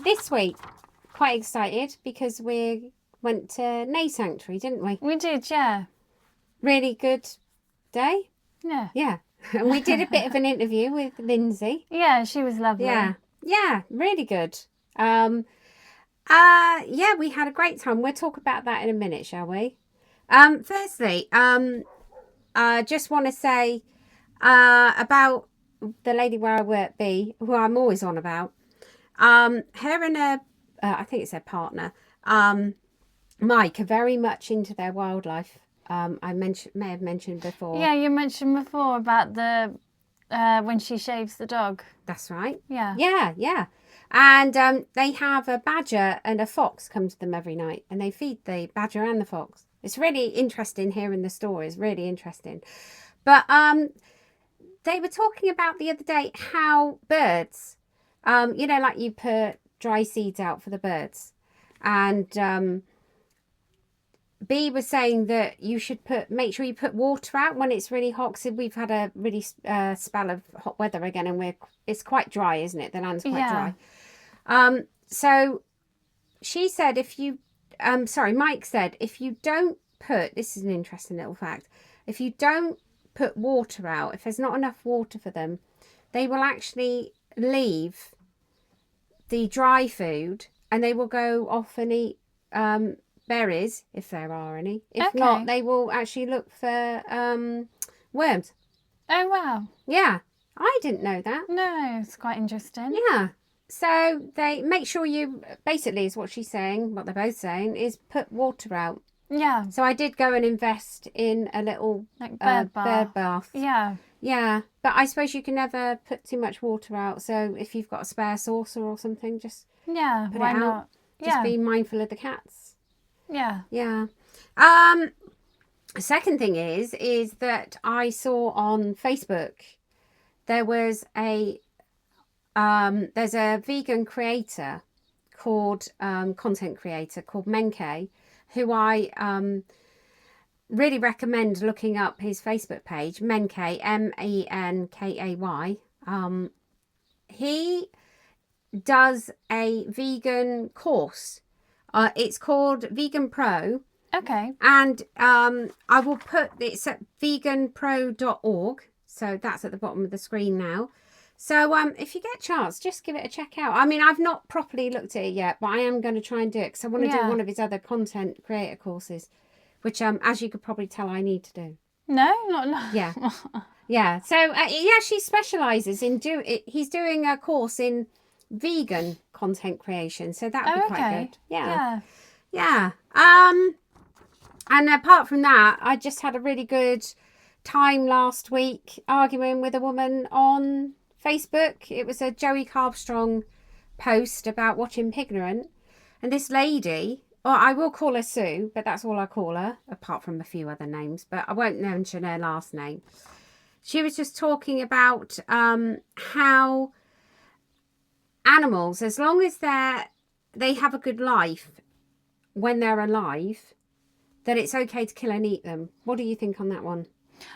This week, quite excited because we went to Neigh Sanctuary, didn't we? We did, yeah. Really good day. Yeah. Yeah. And we did a bit of an interview with Lindsay. Yeah, she was lovely. Yeah, really good. We had a great time. We'll talk about that in a minute, shall we? Firstly, I just want to say about the lady where I work, B, who I'm always on about. Her and her, I think it's her partner, Mike, are very much into their wildlife. I may have mentioned before. Yeah, you mentioned before about the when she shaves the dog. That's right. Yeah. Yeah. And they have a badger and a fox come to them every night, and they feed the badger and the fox. It's really interesting hearing the stories. Really interesting. But they were talking about the other day how birds, like you put dry seeds out for the birds, and B was saying that you should make sure you put water out when it's really hot. So we've had a really spell of hot weather again, and it's quite dry, isn't it? The land's quite dry. So she said Mike said, if you don't put, this is an interesting little fact, if you don't put water out, if there's not enough water for them, they will actually leave the dry food and they will go off and eat berries, if there are any. If not, they will actually look for worms. Oh, wow. Yeah, I didn't know that. No, it's quite interesting. Yeah. So they make sure you, basically is what she's saying, what they're both saying, is put water out. Yeah. So I did go and invest in a little bird bath. Yeah. Yeah, but I suppose you can never put too much water out. So if you've got a spare saucer or something, just put it out. Not? Just be mindful of the cats. Yeah. Yeah. Second thing is that I saw on Facebook there was there's a vegan creator called content creator called Neigh, who I really recommend looking up his Facebook page, Neigh, Menkay. He does a vegan course. It's called Vegan Pro. Okay. And I will it's at veganpro.org. So that's at the bottom of the screen now. So if you get a chance, just give it a check out. I mean, I've not properly looked at it yet, but I am going to try and do it because I want to do one of his other content creator courses, which, as you could probably tell, I need to do. No, not. Yeah. Yeah. So, she specialises in he's doing a course in vegan content creation. So that would be quite good. Yeah. And apart from that, I just had a really good time last week arguing with a woman on Facebook. It was a Joey Carbstrong post about watching Pignorant, and this lady, or I will call her Sue, but that's all I call her, apart from a few other names, but I won't mention her last name. She was just talking about how animals, as long as they have a good life when they're alive, that it's okay to kill and eat them. What do you think on that one?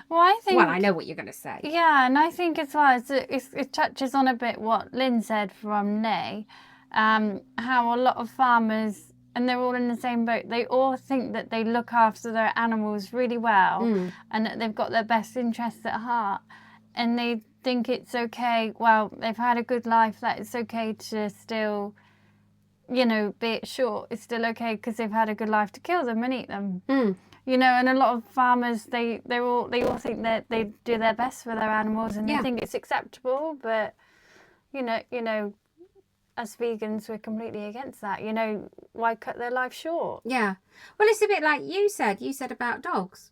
Well, I know what you're going to say. Yeah, and I think as well, it touches on a bit what Lynn said from Neigh, how a lot of farmers, and they're all in the same boat, they all think that they look after their animals really well and that they've got their best interests at heart. And they think it's okay, well, they've had a good life, that it's okay to still, be it short, it's still okay because they've had a good life to kill them and eat them. And a lot of farmers, they all think that they do their best for their animals and they think it's acceptable, but us vegans, we're completely against that. You know, why cut their life short? Yeah. Well, it's a bit like you said about dogs.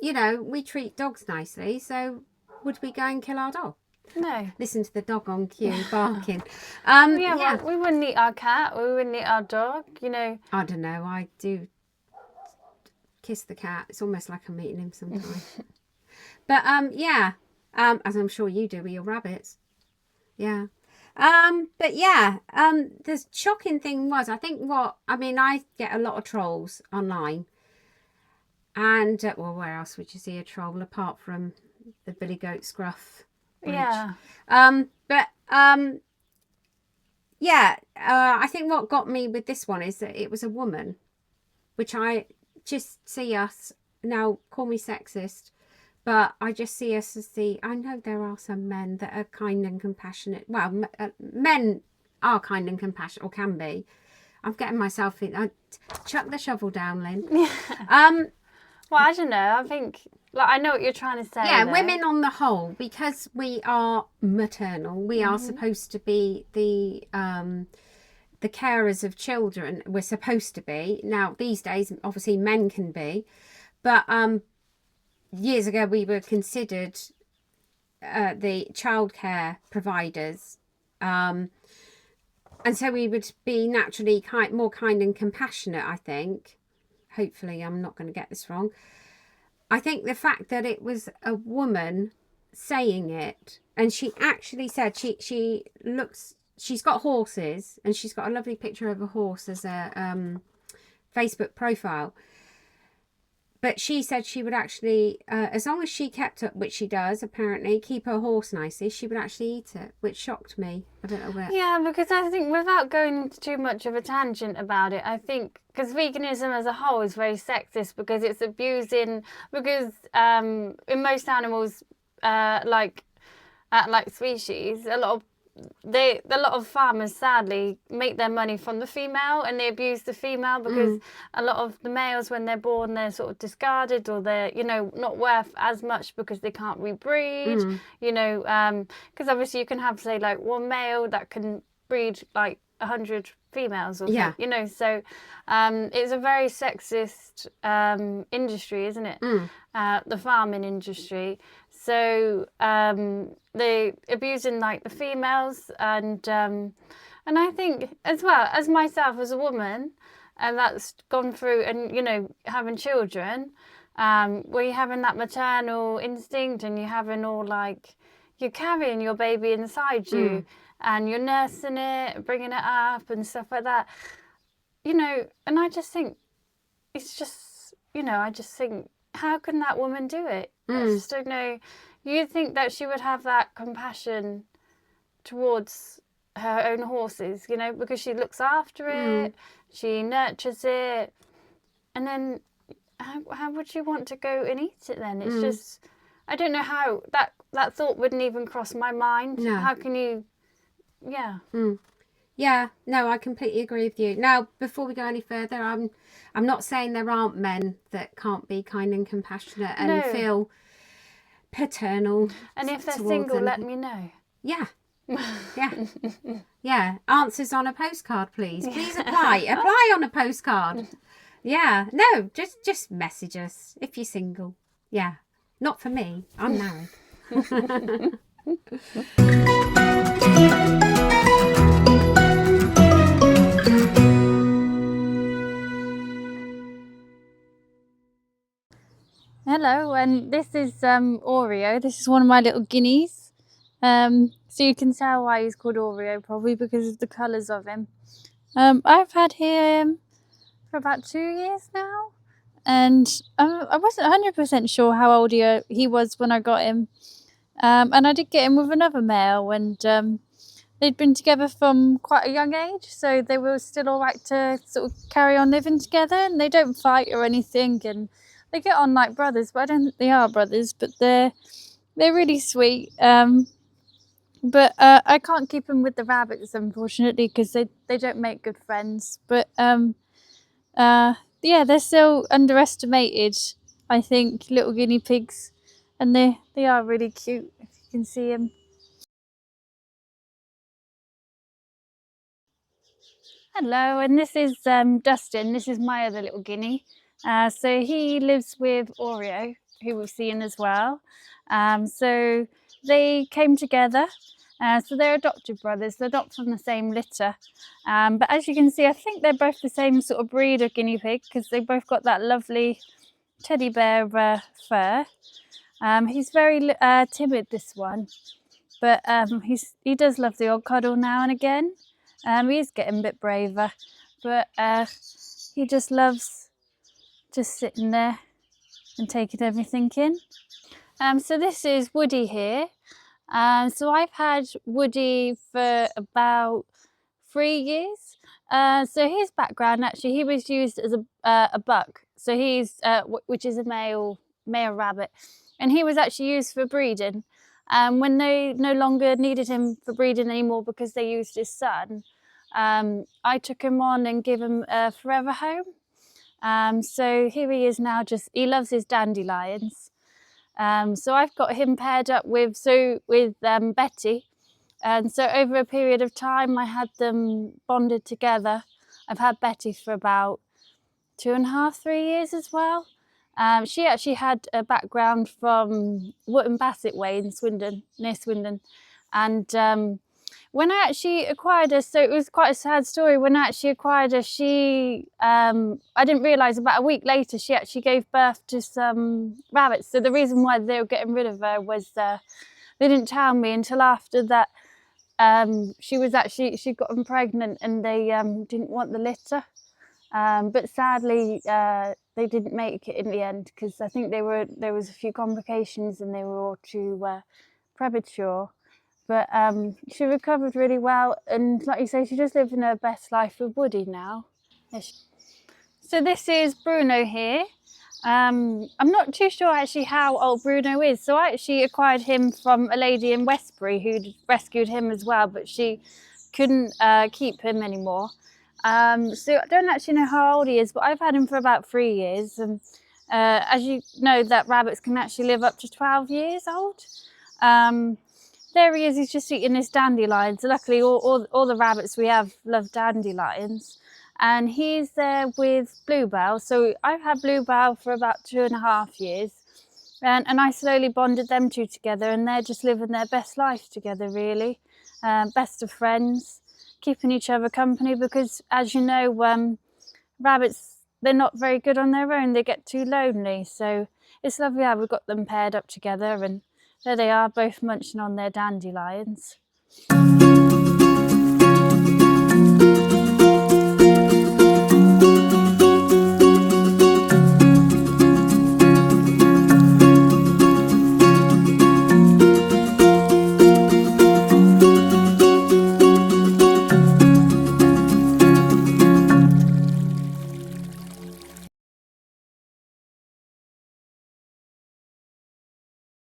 You know, we treat dogs nicely, so would we go and kill our dog? No. Listen to the dog on cue barking. Yeah, well, we wouldn't eat our cat, we wouldn't eat our dog, you know. I don't know, I do kiss the cat. It's almost like I'm eating him sometimes. But yeah, as I'm sure you do with your rabbits. Yeah. But yeah, the shocking thing was, I get a lot of trolls online. And, well, where else would you see a troll apart from the Billy Goat Scruff bridge? Yeah. Yeah, I think what got me with this one is that it was a woman, which I just see us, now call me sexist, but I just see us as I know there are some men that are kind and compassionate. Well, men are kind and compassionate, or can be. I'm getting myself in. Chuck the shovel down, Lynn. Well, I don't know. I think, like, I know what you're trying to say. Yeah, though. women on the whole, because we are maternal, we are supposed to be the carers of children. We're supposed to be. Now, these days, obviously, men can be. But years ago, we were considered the childcare providers. And so we would be naturally more kind and compassionate, I think. Hopefully, I'm not going to get this wrong. I think the fact that it was a woman saying it, and she actually said she's got horses, and she's got a lovely picture of a horse as a Facebook profile. But she said she would actually, as long as she kept up, which she does apparently, keep her horse nicely, she would actually eat it, which shocked me a little bit. Yeah, because I think, without going into too much of a tangent about it, I think, because veganism as a whole is very sexist, because it's abusing, because in most animals, like species, a lot of farmers sadly make their money from the female, and they abuse the female, because a lot of the males, when they're born, they're sort of discarded, or they're, you know, not worth as much because they can't rebreed, you know, because obviously you can have, say, like, one male that can breed like 100 females or something, you know, so it's a very sexist industry, isn't it? The farming industry. So they abusing, like, the females, and I think, as well as myself as a woman, and that's gone through, and, you know, having children, where you're having that maternal instinct, and you're having all, like, you're carrying your baby inside you, and you're nursing it, bringing it up and stuff like that, you know, and I just think it's just, you know, I just think, how can that woman do it? I just don't know. You'd think that she would have that compassion towards her own horses, you know, because she looks after it, she nurtures it, and then how would you want to go and eat it then? It's just, I don't know how that thought wouldn't even cross my mind. No. How can you, yeah. Yeah, no, I completely agree with you. Now, before we go any further, I'm not saying there aren't men that can't be kind and compassionate and feel paternal. And if they're single, let me know. Yeah. Yeah. Yeah. Answers on a postcard, please. Please apply. Apply on a postcard. Yeah. No, just message us if you're single. Yeah. Not for me. I'm married. Hello, and this is Oreo. This is one of my little guineas. So you can tell why he's called Oreo, probably because of the colours of him. I've had him for about 2 years now, and I wasn't 100% sure how old he was when I got him. And I did get him with another male, and they'd been together from quite a young age, so they were still all right to sort of carry on living together, and they don't fight or anything, and they get on like brothers, but I don't think they are brothers, but they're really sweet. But I can't keep them with the rabbits, unfortunately, because they don't make good friends. But yeah, they're still underestimated, I think, little guinea pigs, and they are really cute, if you can see them. Hello, and this is Dustin. This is my other little guinea. So he lives with Oreo, who we've seen as well. So they came together. So they're adopted brothers. They're not from the same litter. But as you can see, I think they're both the same sort of breed of guinea pig because they both got that lovely teddy bear fur. He's very timid, this one, but he does love the odd cuddle now and again. He is getting a bit braver, but he just loves just sitting there and taking everything in. So this is Woody here. So I've had Woody for about 3 years. So his background, actually, he was used as a buck. So he's which is a male rabbit, and he was actually used for breeding. When they no longer needed him for breeding anymore because they used his son, I took him on and gave him a forever home. So here he is now. He loves his dandelions. So I've got him paired up with Betty. And so over a period of time, I had them bonded together. I've had Betty for about 2.5, 3 years as well. She actually had a background from Wootton Bassett Way in Swindon, near Swindon. And when I actually acquired her, so it was quite a sad story. When I actually acquired her, I didn't realise about a week later, she actually gave birth to some rabbits. So the reason why they were getting rid of her was they didn't tell me until after that. She'd gotten pregnant and they didn't want the litter. But sadly, they didn't make it in the end because I think there was a few complications and they were all too premature. But she recovered really well, and like you say, she's just living her best life with Woody now. So this is Bruno here. I'm not too sure actually how old Bruno is. So I actually acquired him from a lady in Westbury who rescued him as well, but she couldn't keep him anymore. So I don't actually know how old he is, but I've had him for about 3 years. And as you know, that rabbits can actually live up to 12 years old. There he is, he's just eating his dandelions. Luckily, all the rabbits we have love dandelions. And he's there with Bluebell. So I've had Bluebell for about 2.5 years. And I slowly bonded them two together, and they're just living their best life together, really. Best of friends, keeping each other company, because as you know, rabbits, they're not very good on their own. They get too lonely. So it's lovely how we've got them paired up together, and there they are, both munching on their dandelions.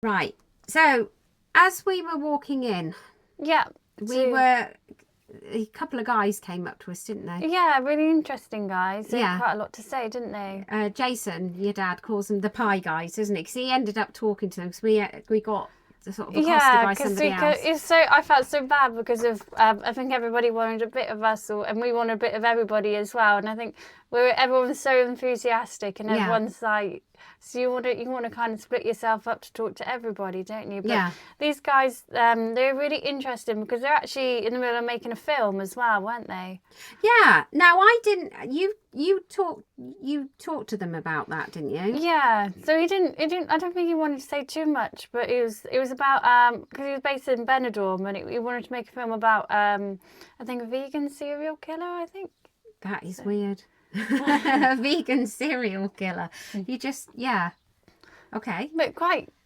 Right. So as we were walking in, Yeah. a couple of guys came up to us, didn't they? Yeah, really interesting guys. They Yeah. had quite a lot to say, didn't they? Jason, your dad, calls them the pie guys, doesn't he? Because he ended up talking to them because we got sort of accosted by somebody else. I felt so bad because of I think everybody wanted a bit of us, and we wanted a bit of everybody as well. And I think everyone was so enthusiastic, and everyone's like, so you want to kind of split yourself up to talk to everybody, don't you? But these guys, they're really interesting because they're actually in the middle of making a film as well, weren't they? Yeah. Now I didn't. You talked to them about that, didn't you? Yeah. So he didn't. I don't think he wanted to say too much, but it was about because he was based in Benidorm, and he wanted to make a film about I think a vegan serial killer. I think that is weird. A vegan serial killer. You just okay. But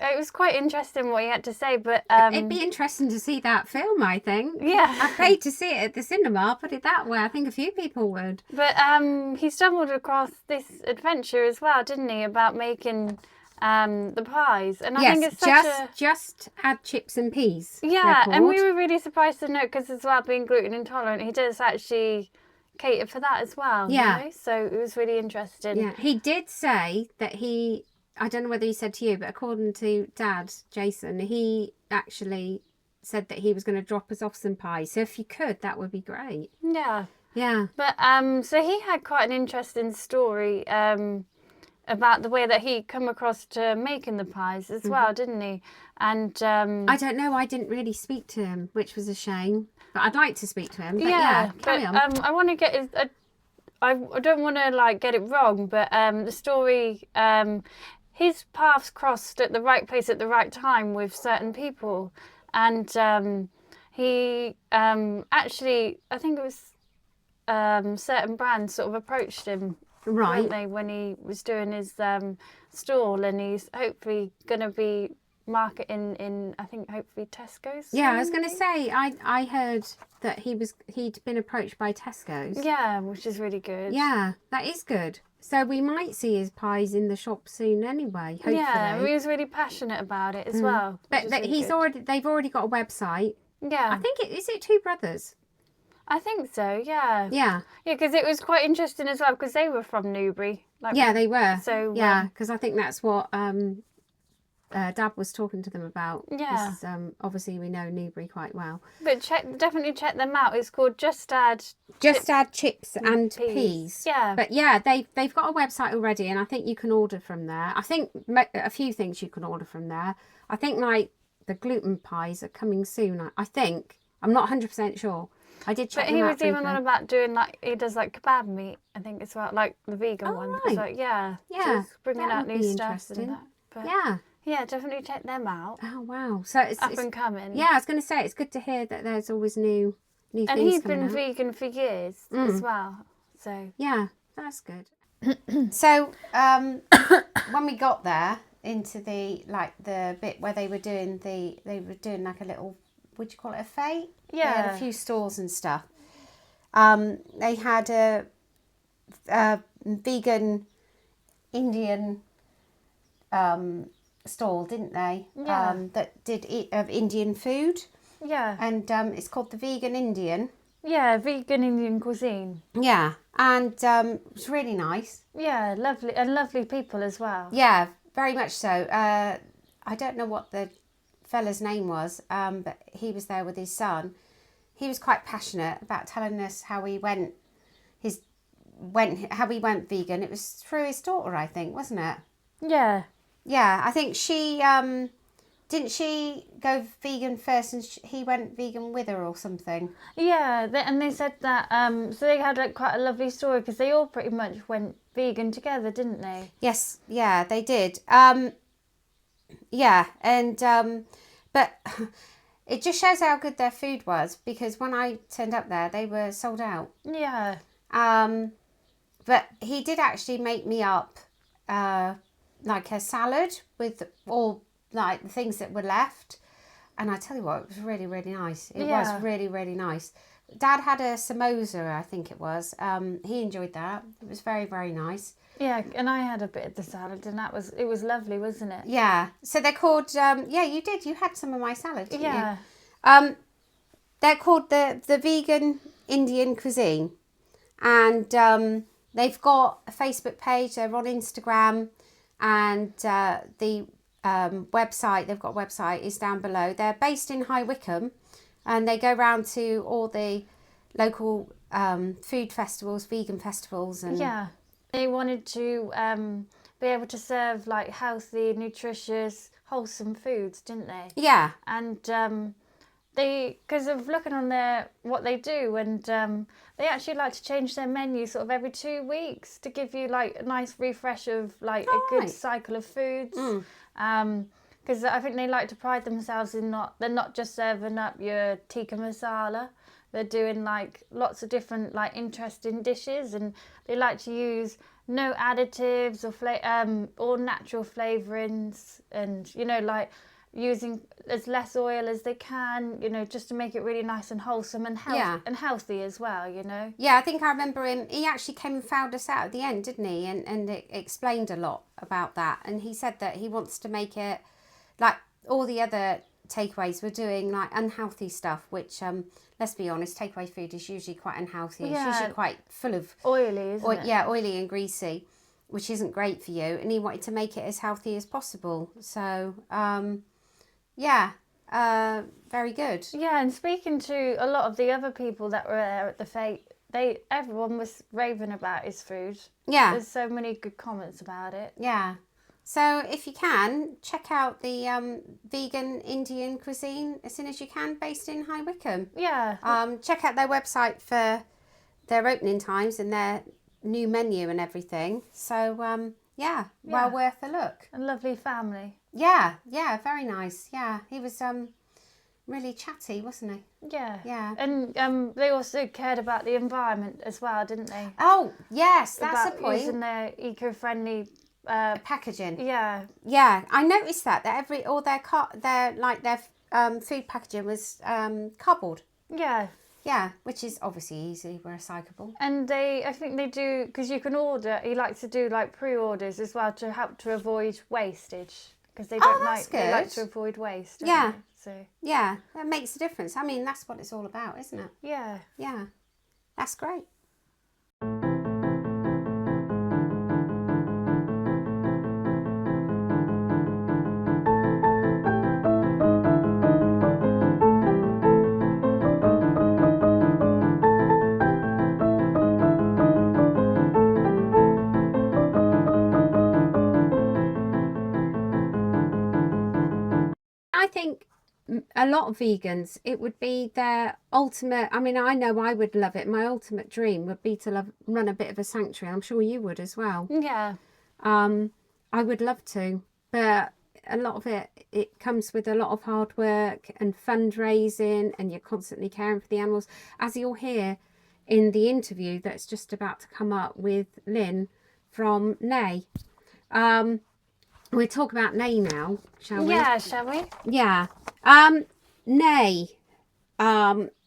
it was quite interesting what he had to say. But it'd be interesting to see that film, I think. Yeah. I paid to see it at the cinema, I'll put it that way. I think a few people would. But he stumbled across this adventure as well, didn't he, about making the pies. And I think it's just add chips and peas. Yeah, and we were really surprised to know, because as well, being gluten intolerant, he does actually cater for that as well. Yeah. You know? So it was really interesting. Yeah, he did say that I don't know whether he said to you, but according to Dad, Jason, he actually said that he was going to drop us off some pies. So if you could, that would be great. Yeah. Yeah. But so he had quite an interesting story about the way that he come across to making the pies as well, didn't he? And I don't know. I didn't really speak to him, which was a shame. But I'd like to speak to him. But carry on. I want to get his. I don't want to like get it wrong, but the story. His paths crossed at the right place at the right time with certain people, and he actually, I think it was certain brands sort of approached him, Right. weren't they, when he was doing his stall, and he's hopefully going to be marketing in, I think, hopefully Tesco's. Yeah, I was going to say, I heard that he'd been approached by Tesco's. Yeah, which is really good. Yeah, that is good. So we might see his pies in the shop soon anyway, hopefully. Yeah, he was really passionate about it as well. But really they've already got a website. Yeah. I think is it Two Brothers? I think so, yeah. Yeah. Yeah, because it was quite interesting as well, because they were from Newbury. Like, Yeah, they were. So yeah, because I think that's what Dad was talking to them about. Yeah. 'Cause, obviously, we know Newbury quite well. But definitely check them out. It's called Just Add Chips and peas. Yeah. But yeah, they've got a website already, and I think you can order from there. I think a few things you can order from there. I think like the gluten pies are coming soon. I think. I'm not 100% sure. I did check. But he was even on about doing like, he does like kebab meat, I think, as well, like the vegan one. Right. It's like, yeah, just bringing out new stuff and that. But yeah, definitely check them out. Oh wow! So it's up and coming. Yeah, I was going to say it's good to hear that there's always new things. And he's been out. vegan for years as well. So yeah, that's good. So when we got there into the bit where they were doing like a little, would you call it a fete? Yeah. They had a few stalls and stuff. They had a vegan Indian stall, didn't they? Yeah. That did eat of Indian food. Yeah. And it's called the Vegan Indian. Yeah, vegan Indian cuisine. Yeah, and it was really nice. Yeah, lovely, and lovely people as well. Yeah, very much so. I don't know what the fella's name was, but he was there with his son. He was quite passionate about telling us how he went vegan. It was through his daughter, I think, wasn't it? Yeah. Yeah, I think she didn't she go vegan first, and he went vegan with her or something. Yeah, and they said that so they had like quite a lovely story, because they all pretty much went vegan together, didn't they? Yes, yeah, they did. Yeah, and but it just shows how good their food was, because when I turned up there, they were sold out. Yeah. But he did actually make me up like a salad with all like the things that were left, and I tell you what, it was really, really nice. It was really, really nice. Dad had a samosa, I think it was. He enjoyed that. It was very, very nice. Yeah, and I had a bit of the salad, and it was lovely, wasn't it? Yeah. So they're called. Yeah, you did. You had some of my salad, didn't you? They're called the Vegan Indian Cuisine, and they've got a Facebook page. They're on Instagram, and the website, they've got a website, is down below. They're based in High Wycombe, and they go around to all the local food festivals, vegan festivals, and they wanted to be able to serve like healthy, nutritious, wholesome foods, didn't they? Yeah. And they, because of looking on what they do, and they actually like to change their menu sort of every 2 weeks to give you like a nice refresh of like a good cycle of foods. Because I think they like to pride themselves in they're not just serving up your tikka masala. They're doing like lots of different like interesting dishes, and they like to use no additives or natural flavourings, and like using as less oil as they can, just to make it really nice and wholesome and healthy as well, Yeah, I think I remember him. He actually came and found us out at the end, didn't he? And it explained a lot about that. And he said that he wants to make it like all the other takeaways were doing, like unhealthy stuff, which let's be honest, takeaway food is usually quite unhealthy. It's usually quite full of oily, isn't it? Yeah, oily and greasy, which isn't great for you. And he wanted to make it as healthy as possible. So very good. Yeah, and speaking to a lot of the other people that were there at the fete everyone was raving about his food. Yeah. There's so many good comments about it. Yeah. So if you can, check out the vegan Indian cuisine as soon as you can, based in High Wycombe. Yeah. Check out their website for their opening times and their new menu and everything. So well worth a look. A lovely family. Yeah, very nice. Yeah, he was really chatty, wasn't he? Yeah. Yeah. And they also cared about the environment as well, didn't they? Oh, yes, that's About a point. using their eco-friendly Packaging. Yeah. Yeah, I noticed that all their food packaging was cardboard. Yeah. Yeah, which is obviously easily recyclable. And I think they do, because you can order, he likes to do like pre-orders as well to help to avoid wastage. Because they don't they like to avoid waste. Yeah. They? So yeah, that makes a difference. I mean, that's what it's all about, isn't it? yeah. Yeah, that's great. I think a lot of vegans, it would be their ultimate, I mean, I know I would love it. My ultimate dream would be to run a bit of a sanctuary. I'm sure you would as well. Yeah. I would love to, but a lot of it comes with a lot of hard work and fundraising, and you're constantly caring for the animals. As you'll hear in the interview that's just about to come up with Lynn from Neigh. We'll talk about Neigh now, shall we? Yeah, shall we? Yeah. Neigh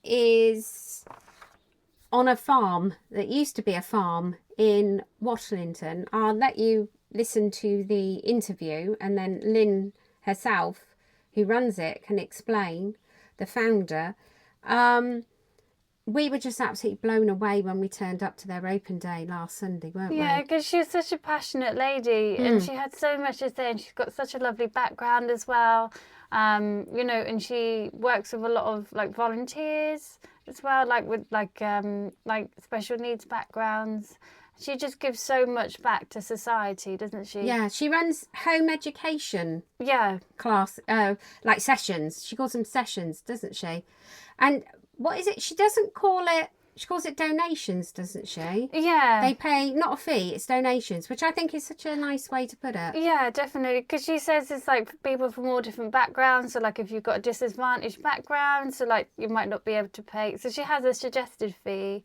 is on a farm that used to be a farm in Watlington. I'll let you listen to the interview, and then Lynn herself, who runs it, can explain, the founder. We were just absolutely blown away when we turned up to their open day last Sunday, weren't we? Yeah, because she was such a passionate lady and she had so much to say, and she's got such a lovely background as well. And she works with a lot of like volunteers as well, like with like special needs backgrounds. She just gives so much back to society, doesn't she? Yeah, she runs home education class, like sessions. She calls them sessions, doesn't she? And what is it? She doesn't call it, she calls it donations, doesn't she? Yeah. They pay, not a fee, it's donations, which I think is such a nice way to put it. Yeah, definitely. Because she says it's like people from all different backgrounds. So like if you've got a disadvantaged background, so like you might not be able to pay. So she has a suggested fee.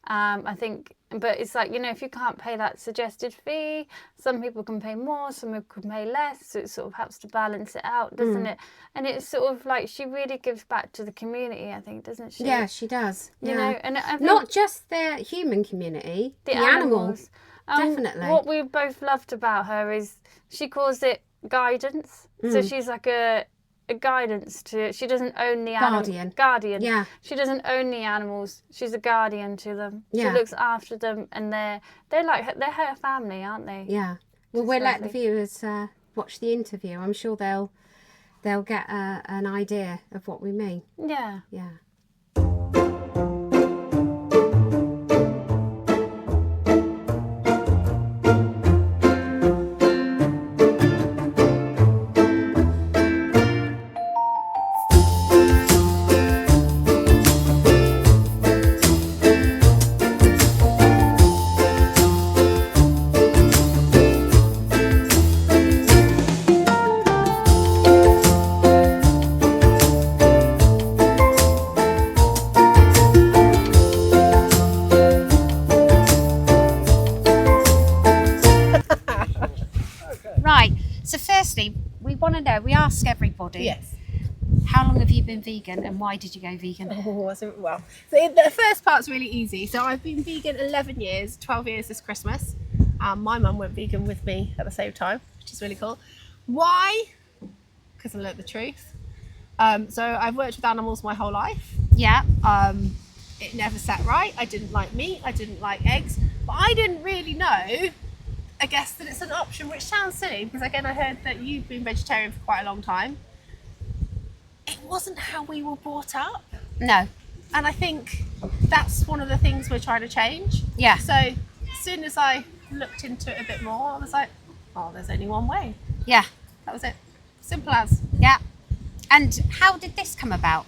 I think, but it's like, if you can't pay that suggested fee, some people can pay more, some people can pay less, so it sort of helps to balance it out, doesn't it? And it's sort of like she really gives back to the community, I think, doesn't she? Yeah, she does. You know, and I think not just the human community, the animals. Definitely. What we both loved about her is she calls it guidance. So she's like a guidance to, she doesn't own the guardian. Yeah. She doesn't own the animals, she's a guardian to them. Yeah. She looks after them, and they're her family, aren't they? Yeah. Well, we'll let the viewers watch the interview. I'm sure they'll get an idea of what we mean. Yeah. Yeah. Right, so firstly, we want to know, we ask everybody, Yes. how long have you been vegan and why did you go vegan? The first part's really easy. So I've been vegan 11 years, 12 years this Christmas. My mum went vegan with me at the same time, which is really cool. Why? Because I learnt the truth. So I've worked with animals my whole life. Yeah. It never sat right. I didn't like meat, I didn't like eggs, but I didn't really know, I guess, that it's an option, which sounds silly because again I heard that you've been vegetarian for quite a long time. It wasn't how we were brought up. No. And I think that's one of the things we're trying to change. Yeah. So as soon as I looked into it a bit more, I was like, oh, there's only one way. Yeah. That was it. Simple as. Yeah. And how did this come about?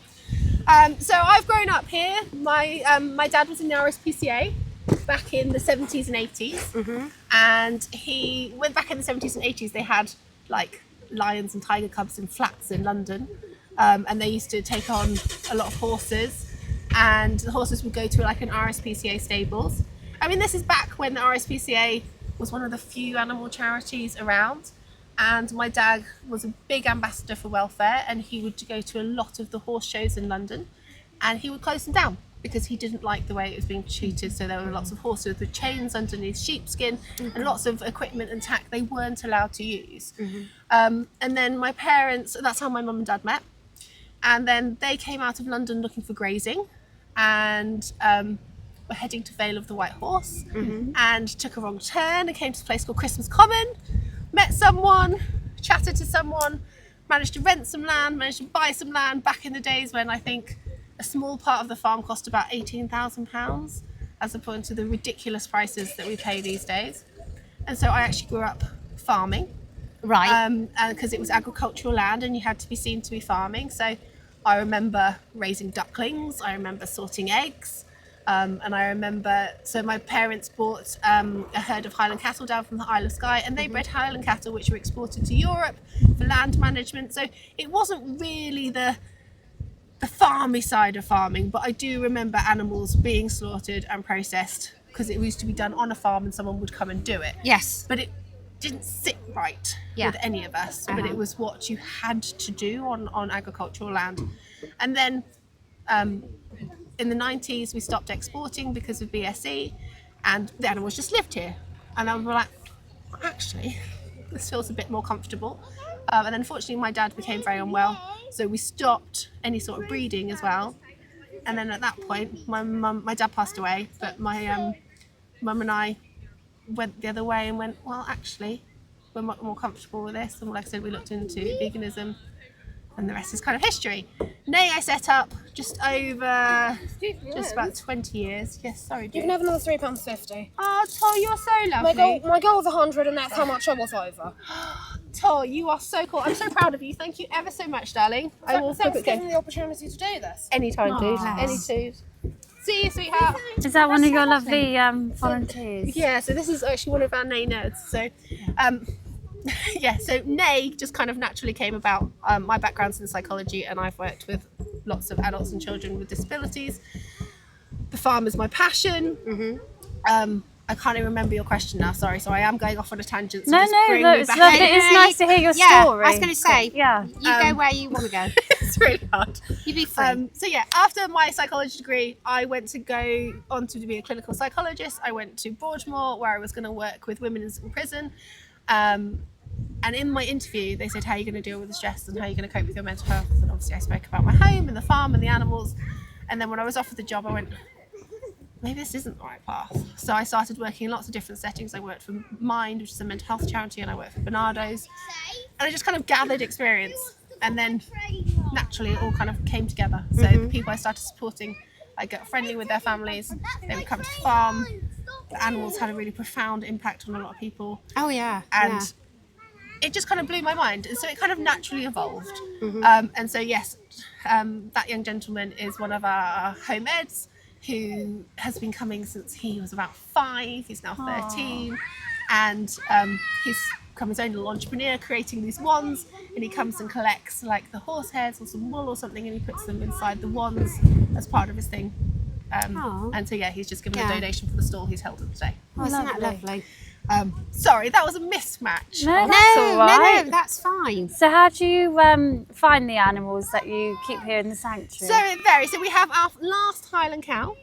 So I've grown up here. My dad was in the RSPCA back in the 70s and 80s. And he went back in the 70s and 80s. They had like lions and tiger cubs in flats in London. And they used to take on a lot of horses. And the horses would go to like an RSPCA stables. I mean, this is back when the RSPCA was one of the few animal charities around. And my dad was a big ambassador for welfare, and he would go to a lot of the horse shows in London, and he would close them down because he didn't like the way it was being treated. So there were lots of horses with chains underneath sheepskin and lots of equipment and tack they weren't allowed to use. And then my parents, that's how my mum and dad met. And then they came out of London looking for grazing, and were heading to Vale of the White Horse, and took a wrong turn and came to a place called Christmas Common. Met someone, chatted to someone, managed to rent some land, managed to buy some land back in the days when I think a small part of the farm cost about £18,000 as opposed to the ridiculous prices that we pay these days. And so I actually grew up farming. Right. Because it was agricultural land and you had to be seen to be farming. So I remember raising ducklings, I remember sorting eggs. And I remember, so my parents bought a herd of Highland cattle down from the Isle of Skye, and they bred Highland cattle which were exported to Europe for land management. So it wasn't really the farmy side of farming, but I do remember animals being slaughtered and processed because it used to be done on a farm and someone would come and do it. Yes. But it didn't sit right with any of us, but it was what you had to do on agricultural land. And then in the 90s we stopped exporting because of BSE, and the animals just lived here, and I was like, actually this feels a bit more comfortable. And then unfortunately my dad became very unwell, so we stopped any sort of breeding as well. And then at that point my dad passed away, but my mum and I went the other way and went, well, actually we're much more comfortable with this. And like I said, we looked into veganism, and the rest is kind of history. Neigh I set up just about 20 years. Yes, sorry, You dude. can have another £3.50. Oh, Tor, you're so lovely. My goal was 100, and that's how much I was over. Tor, you are so cool. I'm so proud of you. Thank you ever so much, darling. I will Thanks for go. giving me the opportunity to do this. Anytime, dude. bless. Any dude. See you, sweetheart. Is that one of your lovely volunteers? Yeah, so this is actually one of our Neigh nerds. So, so Neigh just kind of naturally came about. My background's in psychology, and I've worked with lots of adults and children with disabilities. The farm is my passion. I can't even remember your question now, sorry, so I am going off on a tangent. So No, just no, bring no, me it's back lovely. in. It's nice to hear your Yeah, story. I was going to say, Yeah. you go where you want to go. It's really hard. You be free. So yeah, after my psychology degree, I went to go on to be a clinical psychologist. I went to Broadmoor, where I was going to work with women in prison. And in my interview, they said, how are you going to deal with the stress and how are you going to cope with your mental health? And obviously I spoke about my home and the farm and the animals. And then when I was offered the job, I went, maybe this isn't the right path. So I started working in lots of different settings. I worked for Mind, which is a mental health charity, and I worked for Bernardo's. And I just kind of gathered experience. And then naturally it all kind of came together. So the people I started supporting, I got friendly with their families. They would come to the farm. The animals had a really profound impact on a lot of people. Oh, yeah. And it just kind of blew my mind. And so it kind of naturally evolved. And so, yes, that young gentleman is one of our home eds who has been coming since he was about 5. He's now 13. And he's become his own little entrepreneur, creating these wands. And he comes and collects like the horse hairs or some wool or something, and he puts them inside the wands as part of his thing. And so, yeah, he's just given a donation for the stall he's held at today. Oh, isn't that lovely? Sorry, that was a mismatch. No, that's all right. No, that's fine. So how do you find the animals that you keep here in the sanctuary? So it varies. So we have our last Highland cow,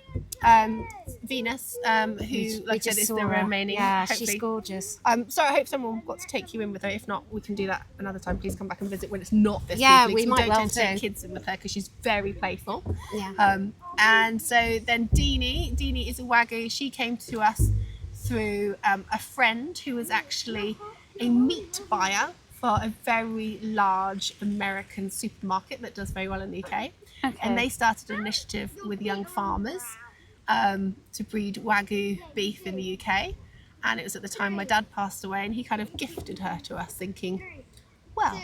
Venus, who, like I said, is the remaining. Yeah, hopefully. she's gorgeous. So I hope someone got to take you in with her. If not, we can do that another time. Please come back and visit when it's not this Yeah, week. we might don't well tend to take do. kids in with her because she's very playful. Yeah. And so then Deanie is a Wagyu. She came to us through a friend who was actually a meat buyer for a very large American supermarket that does very well in the UK. Okay. And they started an initiative with young farmers to breed Wagyu beef in the UK. And it was at the time my dad passed away, and he kind of gifted her to us, thinking, well,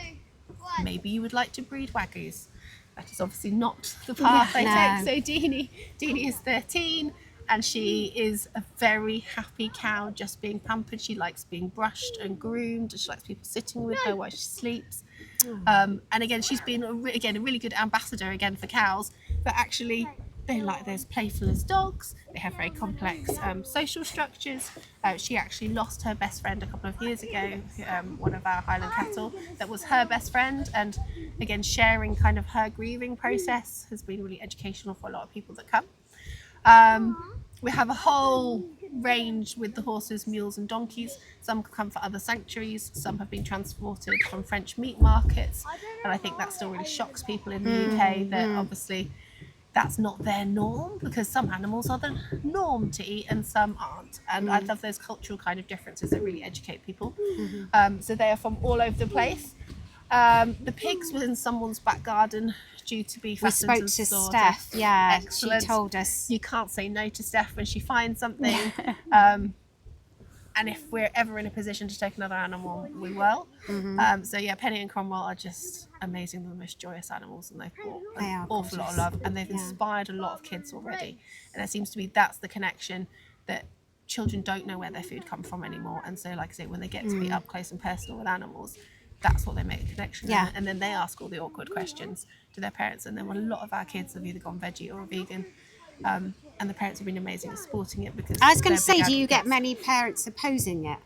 maybe you would like to breed Wagyus. That is obviously not the path I take. So Deanie is 13, and she is a very happy cow, just being pampered. She likes being brushed and groomed, and she likes people sitting with her while she sleeps. And again, she's been a really good ambassador again for cows, but actually they're as playful as dogs. They have very complex social structures. She actually lost her best friend a couple of years ago, one of our Highland cattle that was her best friend, and again, sharing kind of her grieving process has been really educational for a lot of people that come. We have a whole range with the horses, mules and donkeys. Some come for other sanctuaries, some have been transported from French meat markets, and I think that still really shocks people in the UK that obviously that's not their norm, because some animals are the norm to eat and some aren't. And I love those cultural kind of differences that really educate people. So they are from all over the place. The pigs were in someone's back garden due to be We fattened spoke and to slaughtered. Steph. Yeah, Excellent. she told us. You can't say no to Steph when she finds something. And if we're ever in a position to take another animal, we will. So yeah, Penny and Cromwell are just amazing. They're the most joyous animals, and they've brought an awful lot of love, and they've inspired a lot of kids already. And there seems to be that's the connection, that children don't know where their food comes from anymore. And so, like I say, when they get to be up close and personal with animals, that's what they make a connection with. And then they ask all the awkward questions to their parents. And then a lot of our kids have either gone veggie or vegan. And the parents have been amazing at supporting it, because I was going to they're say, big do you get advocates. many parents opposing it?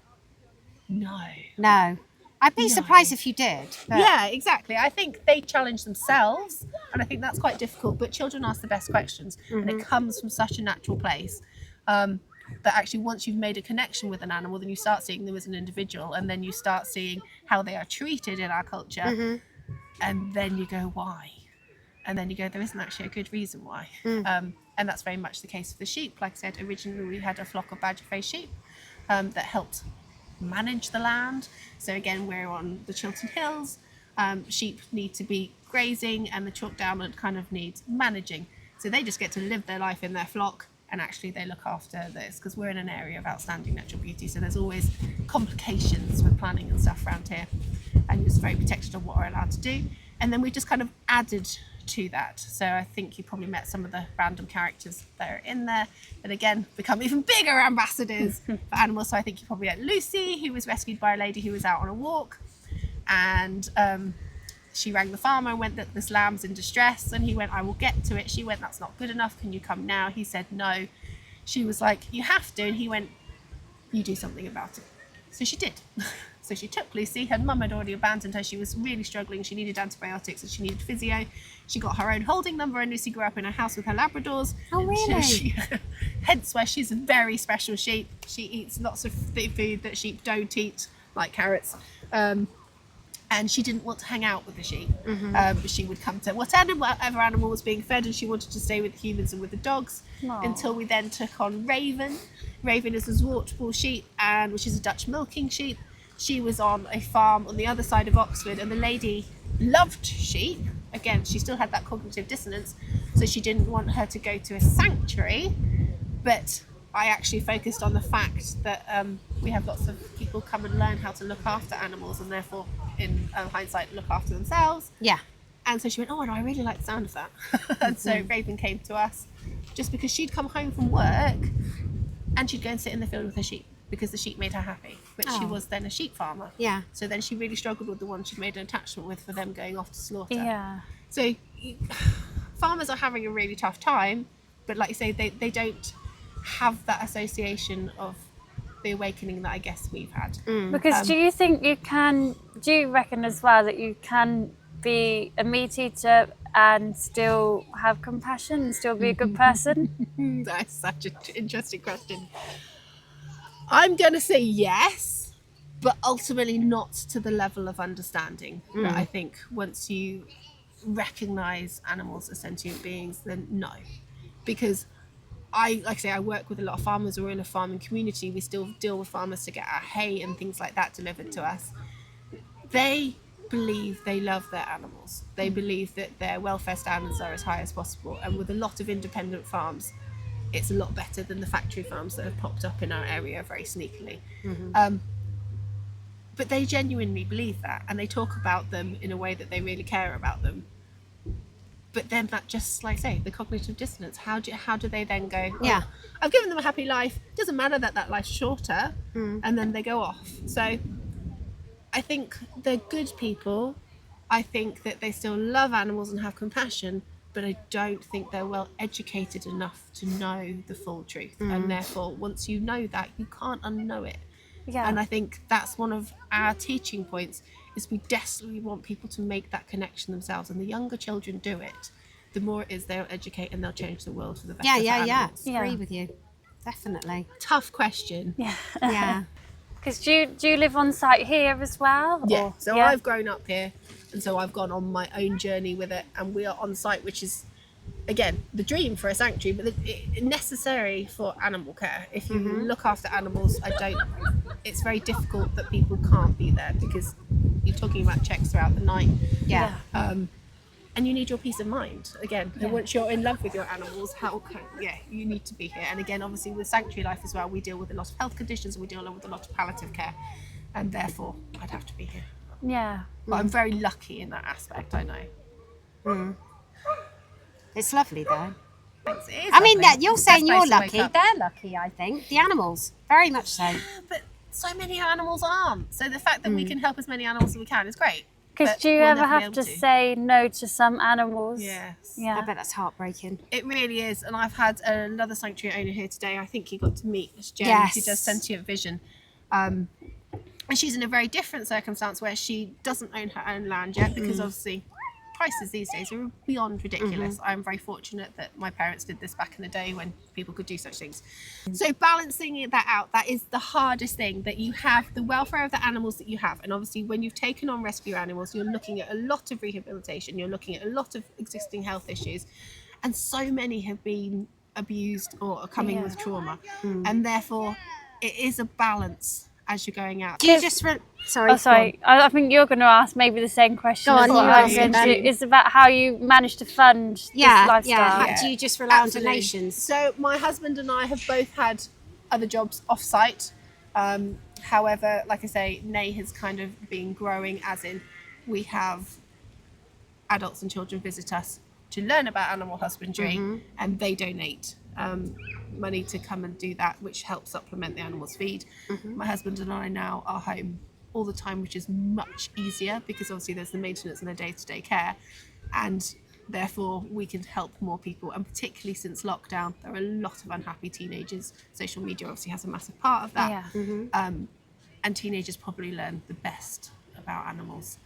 No. I'd be surprised if you did. But Yeah, exactly. I think they challenge themselves, and I think that's quite difficult, but children ask the best questions, and it comes from such a natural place that actually once you've made a connection with an animal, then you start seeing them as an individual, and then you start seeing how they are treated in our culture, and then you go, why? And then you go, there isn't actually a good reason why. And that's very much the case for the sheep. Like I said, originally we had a flock of badger-faced sheep that helped manage the land. So again, we're on the Chiltern Hills. Sheep need to be grazing, and the chalk downland kind of needs managing. So they just get to live their life in their flock, and actually they look after this, because we're in an area of outstanding natural beauty. So there's always complications with planning and stuff around here, and it's very protected on what we're allowed to do. And then we just kind of added to that. So I think you probably met some of the random characters that are in there that again become even bigger ambassadors for animals. So I think you probably met Lucy, who was rescued by a lady who was out on a walk, and she rang the farmer and went that this lamb's in distress, and he went, I will get to it. She went, that's not good enough, can you come now? He said no. She was like, you have to, and he went, you do something about it. So she did. So she took Lucy. Her mum had already abandoned her. She was really struggling. She needed antibiotics and she needed physio. She got her own holding number, and Lucy grew up in a house with her Labradors. Oh, really? Hence why she's a very special sheep. She eats lots of food that sheep don't eat, like carrots. And she didn't want to hang out with the sheep. She would come to whatever animal was being fed, and she wanted to stay with the humans and with the dogs. Until we then took on Raven. Raven is a Zwartbull sheep, which is a Dutch milking sheep. She was on a farm on the other side of Oxford, and the lady loved sheep. Again, she still had that cognitive dissonance, so she didn't want her to go to a sanctuary. But I actually focused on the fact that we have lots of people come and learn how to look after animals, and therefore, in hindsight, look after themselves. Yeah. And so she went, oh, and I really like the sound of that. And so Raven came to us just because she'd come home from work and she'd go and sit in the field with her sheep, because the sheep made her happy. But she was then a sheep farmer. Yeah. So then she really struggled with the one she'd made an attachment with for them going off to slaughter. Yeah. So farmers are having a really tough time, but like you say, they don't have that association of the awakening that I guess we've had. Because do you reckon as well that you can be a meat eater and still have compassion and still be a good person? That's such an interesting question. I'm going to say yes, but ultimately not to the level of understanding. But I think once you recognise animals as sentient beings, then no. Because like I say, I work with a lot of farmers. We're in a farming community. We still deal with farmers to get our hay and things like that delivered to us. they believe they love their animals. They believe that their welfare standards are as high as possible, and with a lot of independent farms, it's a lot better than the factory farms that have popped up in our area very sneakily. But they genuinely believe that, and they talk about them in a way that they really care about them. But then that, just like I say, the cognitive dissonance, how do they then go, Yeah. I've given them a happy life, doesn't matter that life's shorter, and then they go off. So I think they're good people. I think that they still love animals and have compassion, but I don't think they're well educated enough to know the full truth. And therefore, once you know that, you can't unknow it. Yeah. And I think that's one of our teaching points, is we desperately want people to make that connection themselves. And the younger children do it, the more it is they'll educate and they'll change the world for the better. Yeah. for animals. Yeah. Agree with you. Definitely. Tough question. Yeah. Yeah. Because do you live on site here as well? Yeah. Or- So I've grown up here, and so I've gone on my own journey with it, and we are on site, which is, again, the dream for a sanctuary, but necessary for animal care. If you look after animals, it's very difficult that people can't be there, because you're talking about checks throughout the night. Yeah. And you need your peace of mind again. And once you're in love with your animals, you need to be here. And again, obviously with sanctuary life as well, we deal with a lot of health conditions, and we deal with a lot of palliative care, and therefore I'd have to be here. Yeah. But I'm very lucky in that aspect, I know. It's lovely though. Thanks, it is I mean, lovely. you're It's the saying best you're place to wake lucky. up. They're lucky, I think. The animals, very much so. But so many animals aren't. So the fact that we can help as many animals as we can is great. Because But do you we'll ever never be have able to say no to some animals? Yes. I Yeah. bet that's heartbreaking. It really is. And I've had another sanctuary owner here today. I think you got to meet Jen, Yes. who does sentient vision. And she's in a very different circumstance where she doesn't own her own land yet, because obviously prices these days are beyond ridiculous. I'm very fortunate that my parents did this back in the day when people could do such things. So balancing that out, that is the hardest thing, that you have the welfare of the animals that you have. And obviously when you've taken on rescue animals, you're looking at a lot of rehabilitation, you're looking at a lot of existing health issues, and so many have been abused or are coming with trauma. And therefore it is a balance as you're going out. Do you just... Sorry. Oh, sorry. I think you're going to ask maybe the same question Go as on, what you I ask said. it then. It's about how you manage to fund this lifestyle. Yeah. Do you just rely on Absolutely. donations? So my husband and I have both had other jobs off-site. However, like I say, Neigh has kind of been growing, as in we have adults and children visit us to learn about animal husbandry, and they donate money to come and do that, which helps supplement the animals' feed. My husband and I now are home all the time, which is much easier, because obviously there's the maintenance and the day-to-day care, and therefore we can help more people. And particularly since lockdown, there are a lot of unhappy teenagers. Social media obviously has a massive part of that. Yeah. And teenagers probably learn the best about animals.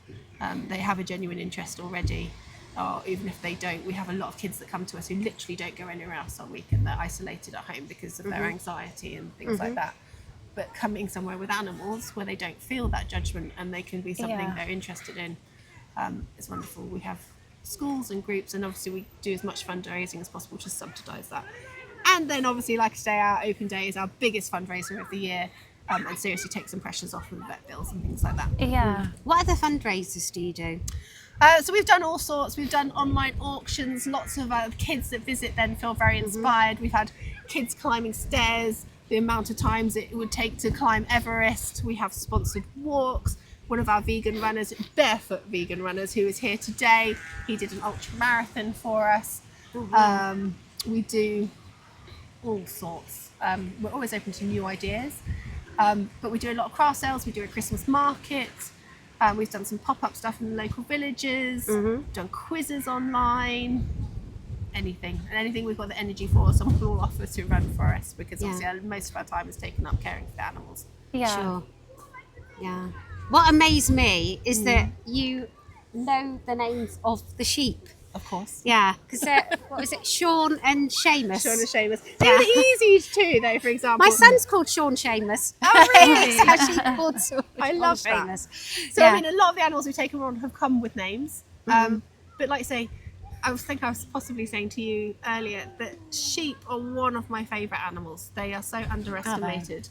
They have a genuine interest already, or even if they don't, we have a lot of kids that come to us who literally don't go anywhere else all week, and they're isolated at home because of their anxiety and things like that. But coming somewhere with animals where they don't feel that judgment and they can be something they're interested in, is wonderful. We have schools and groups, and obviously we do as much fundraising as possible to subsidise that. And then obviously, like I say, our open day is our biggest fundraiser of the year, and seriously takes some pressures off with vet bills and things like that. Yeah. What other fundraisers do you do? So we've done all sorts. We've done online auctions. Lots of kids that visit then feel very inspired. We've had kids climbing stairs, the amount of times it would take to climb Everest. We have sponsored walks. One of our vegan runners, barefoot vegan runners, who is here today, he did an ultra marathon for us. We do all sorts. We're always open to new ideas. But we do a lot of craft sales. We do a Christmas market. We've done some pop-up stuff in the local villages, done quizzes online, anything. And anything we've got the energy for, someone will offer to run for us, because obviously most of our time is taken up caring for the animals. Yeah. Sure. Yeah. What amazed me is that you know the names of the sheep. Of course. Yeah, because what was it, Sean and Seamus? Sean and Seamus. They were easy too, though, for example. My son's called Sean Seamus. Oh, really? It's actually called Sean I love that. Seamus. So, Yeah. I mean, a lot of the animals we've taken on have come with names. But like I say, I was possibly saying to you earlier that sheep are one of my favourite animals. They are so underestimated.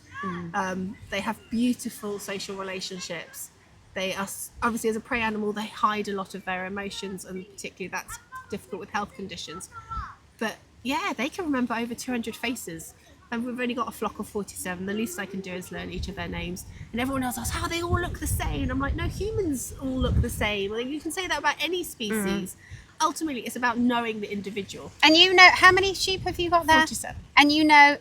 They have beautiful social relationships. They are obviously, as a prey animal, they hide a lot of their emotions, and particularly that's difficult with health conditions. But yeah, they can remember over 200 faces. And we've only got a flock of 47. The least I can do is learn each of their names. And everyone else asks, how they all look the same. I'm like, no, humans all look the same. I think you can say that about any species. Ultimately, it's about knowing the individual. And you know, how many sheep have you got there? 47. And you know,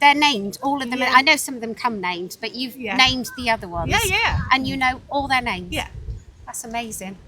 they're named, all of them. Yeah. I know some of them come named, but you've named the other ones. Yeah. And you know all their names. Yeah. That's amazing.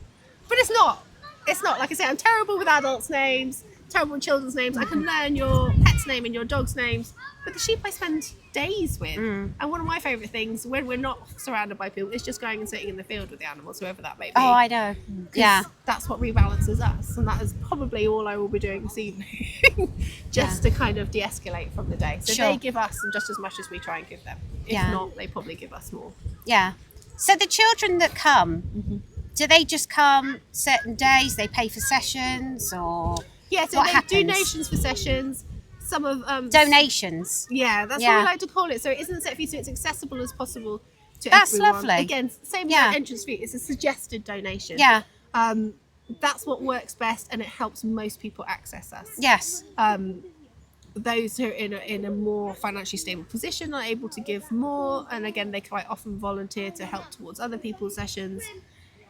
But it's not. Like I say, I'm terrible with adults' names, terrible with children's names. I can learn your pet's name and your dog's names. But the sheep I spend days with. And one of my favourite things, when we're not surrounded by people, is just going and sitting in the field with the animals, whoever that may be. Oh, I know. Yeah. That's what rebalances us. And that is probably all I will be doing this evening, just to kind of de-escalate from the day. So Sure. they give us just as much as we try and give them. If not, they probably give us more. Yeah. So the children that come, do they just come certain days? They pay for sessions, or Yeah, so what they happens? donations for sessions. Some of Donations. Yeah, that's what we like to call it. So it isn't set fee, so it's accessible as possible to That's everyone. lovely. Again, same Yeah. with entrance fee. It's a suggested donation. Yeah. That's what works best, and it helps most people access us. Yes. Those who are in a more financially stable position are able to give more, and again, they quite often volunteer to help towards other people's sessions.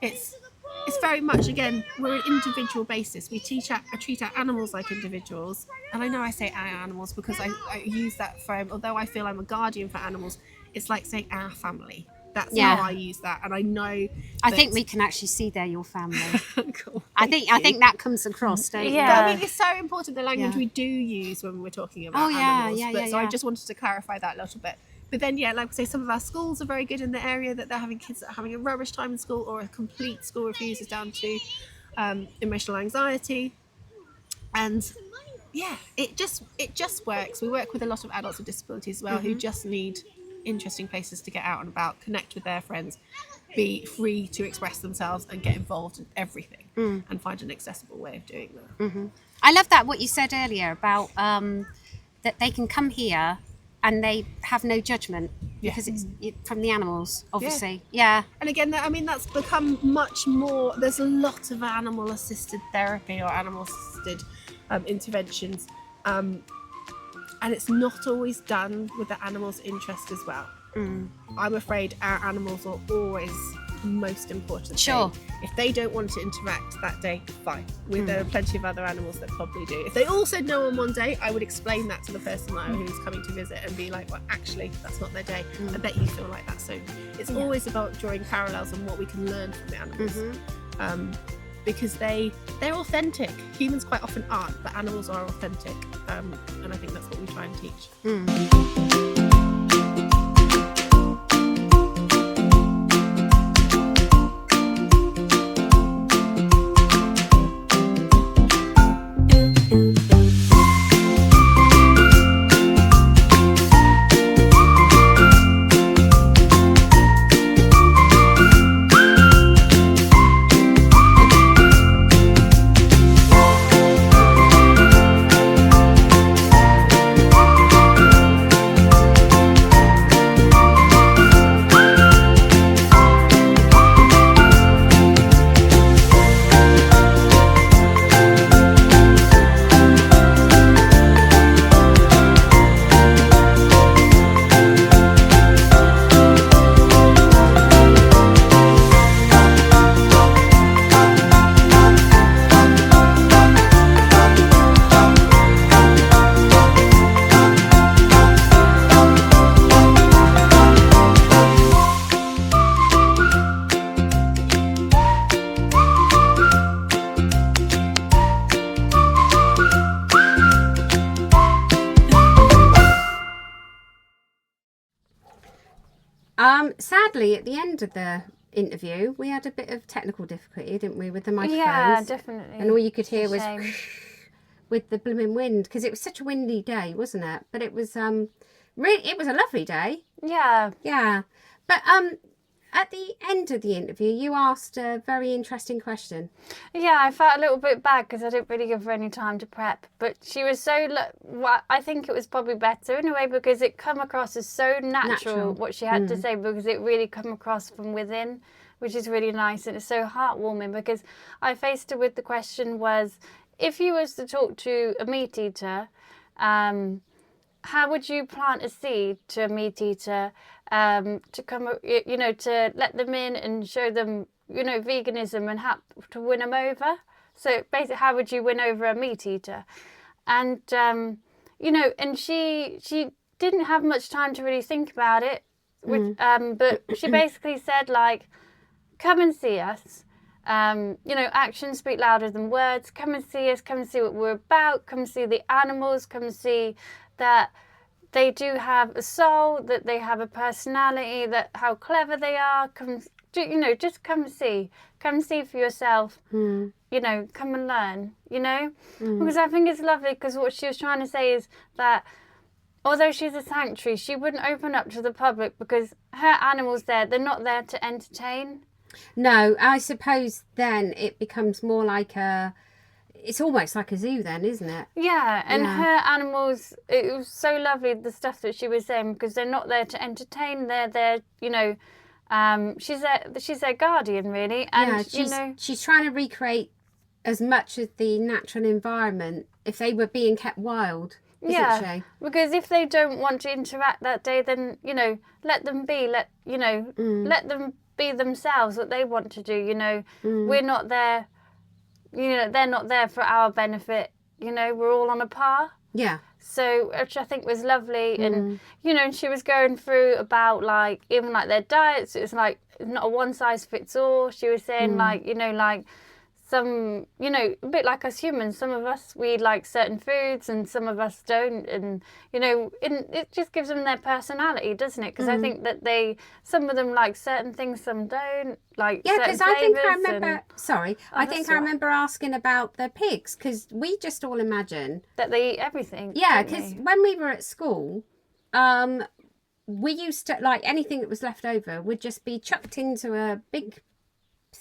It's very much, again, we're an individual basis. We treat our animals like individuals. And I know I say our animals because I use that frame. Although I feel I'm a guardian for animals, it's like saying our family. That's how I use that. And I know I think we can actually see they're your family. Cool. I think that comes across, don't you? But I mean, it's so important, the language we do use when we're talking about animals. So I just wanted to clarify that a little bit. But then, like I say, some of our schools are very good in the area, that they're having kids that are having a rubbish time in school, or a complete school refuses down to emotional anxiety. And it just works. We work with a lot of adults with disabilities as well, who just need interesting places to get out and about, connect with their friends, be free to express themselves and get involved in everything, and find an accessible way of doing that. I love that, what you said earlier about that they can come here and they have no judgment because it's from the animals, obviously. Yeah. And again, I mean, that's become much more. There's a lot of animal-assisted therapy or animal-assisted interventions, and it's not always done with the animal's interest as well. I'm afraid our animals are always the most important Sure. thing. If they don't want to interact that day, fine. There are plenty of other animals that probably do. If they all said no on one day, I would explain that to the person who's coming to visit and be like, well, actually, that's not their day. I bet you feel like that. So it's always about drawing parallels and what we can learn from the animals. Because they're authentic. Humans quite often aren't, but animals are authentic. And I think that's what we try and teach. Sadly, at the end of the interview, we had a bit of technical difficulty, didn't we, with the microphones? Yeah, definitely. And all you could hear was Shame. with the blooming wind, because it was such a windy day, wasn't it? But it was really, it was a lovely day. Yeah. Yeah. But at the end of the interview, you asked a very interesting question. Yeah, I felt a little bit bad because I didn't really give her any time to prep. But she was so, I think it was probably better in a way because it come across as so natural. What she had to say, because it really come across from within, which is really nice. And it's so heartwarming because I faced her with the question was, if you was to talk to a meat eater, how would you plant a seed to a meat eater to come, to let them in and show them, veganism and how to win them over? So basically, how would you win over a meat eater? And, and she didn't have much time to really think about it. But she basically said, like, come and see us. Actions speak louder than words. Come and see us. Come and see what we're about. Come and see the animals. Come and see that they do have a soul, that they have a personality, that how clever they are. Just come see. Come see for yourself. Come and learn, Because I think it's lovely because what she was trying to say is that although she's a sanctuary, she wouldn't open up to the public because her animals they're not there to entertain. No, I suppose then it becomes more like it's almost like a zoo then, isn't it? Yeah, and her animals, it was so lovely, the stuff that she was saying, because they're not there to entertain, they're there, she's their guardian, really. And, she's trying to recreate as much of the natural environment if they were being kept wild, isn't she? Because if they don't want to interact that day, then, let them be, let them be themselves, what they want to do, We're not there, they're not there for our benefit, we're all on a par. Yeah. So, which I think was lovely. And, and she was going through about, like, even, like, their diets. It's, like, not a one-size-fits-all. She was saying, like, some, a bit like us humans, some of us, we like certain foods and some of us don't. And, it just gives them their personality, doesn't it? Because I think that some of them like certain things, some don't. Like, yeah, because I think I remember, I remember asking about the pigs, because we just all imagine that they eat everything. Yeah, because when we were at school, we used to, like, anything that was left over would just be chucked into a big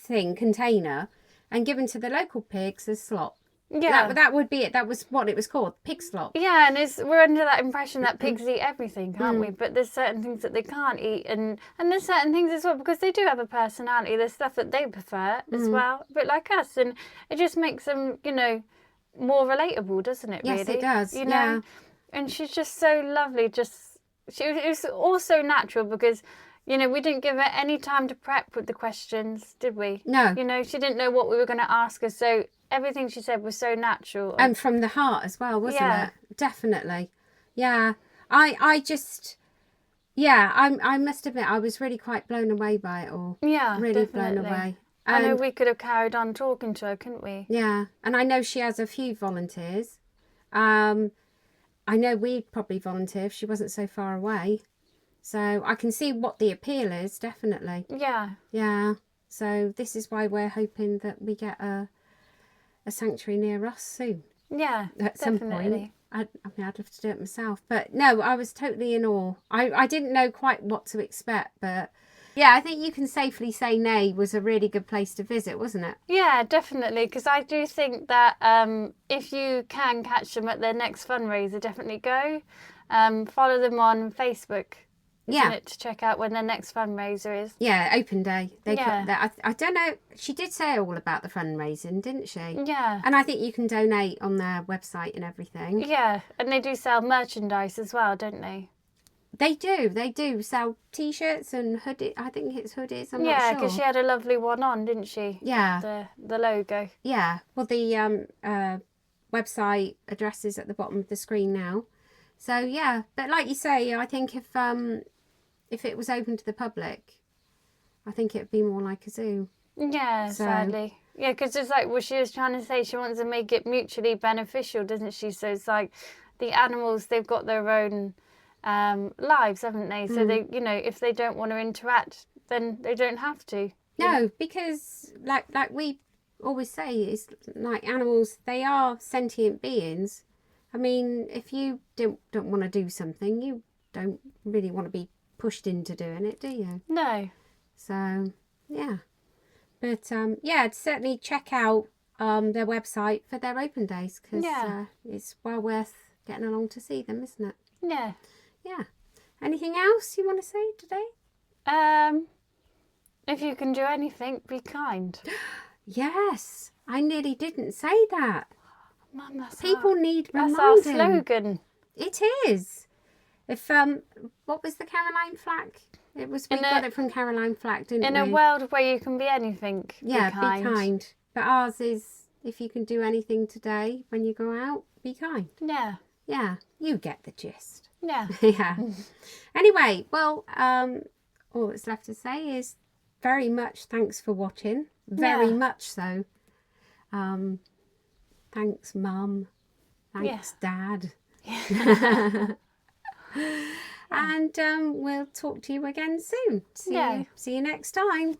container and given to the local pigs as slop. Yeah. That would be it. That was what it was called, pig slop. Yeah, and we're under that impression that pigs eat everything, can't we? But there's certain things that they can't eat, and there's certain things as well, because they do have a personality. There's stuff that they prefer as well, a bit like us, and it just makes them, more relatable, doesn't it, really? Yes, it does, Yeah. And she's just so lovely. It was also natural because... we didn't give her any time to prep with the questions, did we? No. She didn't know what we were going to ask her, so everything she said was so natural. And from the heart as well, wasn't it? Definitely. Yeah. I must admit, I was really quite blown away by it all. Yeah, really definitely. blown away. I know we could have carried on talking to her, couldn't we? Yeah, and I know she has a few volunteers. I know we'd probably volunteer if she wasn't so far away. So I can see what the appeal is, definitely. Yeah. Yeah. So this is why we're hoping that we get a sanctuary near us soon. Yeah, at some point. I'd love to do it myself. But no, I was totally in awe. I didn't know quite what to expect, but yeah, I think you can safely say Neigh was a really good place to visit, wasn't it? Yeah, definitely. Because I do think that if you can catch them at their next fundraiser, definitely go. Follow them on Facebook. Isn't it, to check out when their next fundraiser is? Yeah, open day. Put that. I don't know. She did say all about the fundraising, didn't she? Yeah. And I think you can donate on their website and everything. Yeah, and they do sell merchandise as well, don't they? They do sell T-shirts and hoodies. I think it's hoodies. I'm not sure. Yeah, because she had a lovely one on, didn't she? Yeah. The logo. Yeah. Well, the website address is at the bottom of the screen now. So yeah, but like you say, I think if it was open to the public, I think it'd be more like a zoo. Yeah, sadly. Yeah, because it's like what she was trying to say. She wants to make it mutually beneficial, doesn't she? So it's like the animals, they've got their own lives, haven't they? So they, if they don't want to interact, then they don't have to. No, because like we always say, it's like animals, they are sentient beings. I mean, if you don't want to do something, you don't really want to be pushed into doing it, do you? No. So yeah, but yeah, certainly check out their website for their open days, because it's well worth getting along to see them, isn't it? Yeah. Yeah. Anything else you want to say today? If you can do anything, be kind. Yes, I nearly didn't say that. Mum, that's People need that's our reminding. slogan. It is. If what was the Caroline Flack? It was, we In got a- it from Caroline Flack, didn't In we? a world where you can be anything, Yeah, be kind. be kind. But ours is, if you can do anything today when you go out, be kind. Yeah. Yeah, you get the gist. Yeah. Yeah. Anyway, well, all that's left to say is very much thanks for watching. Very Yeah. much so. Thanks, Mum. Thanks, Dad. And we'll talk to you again soon. See you next time.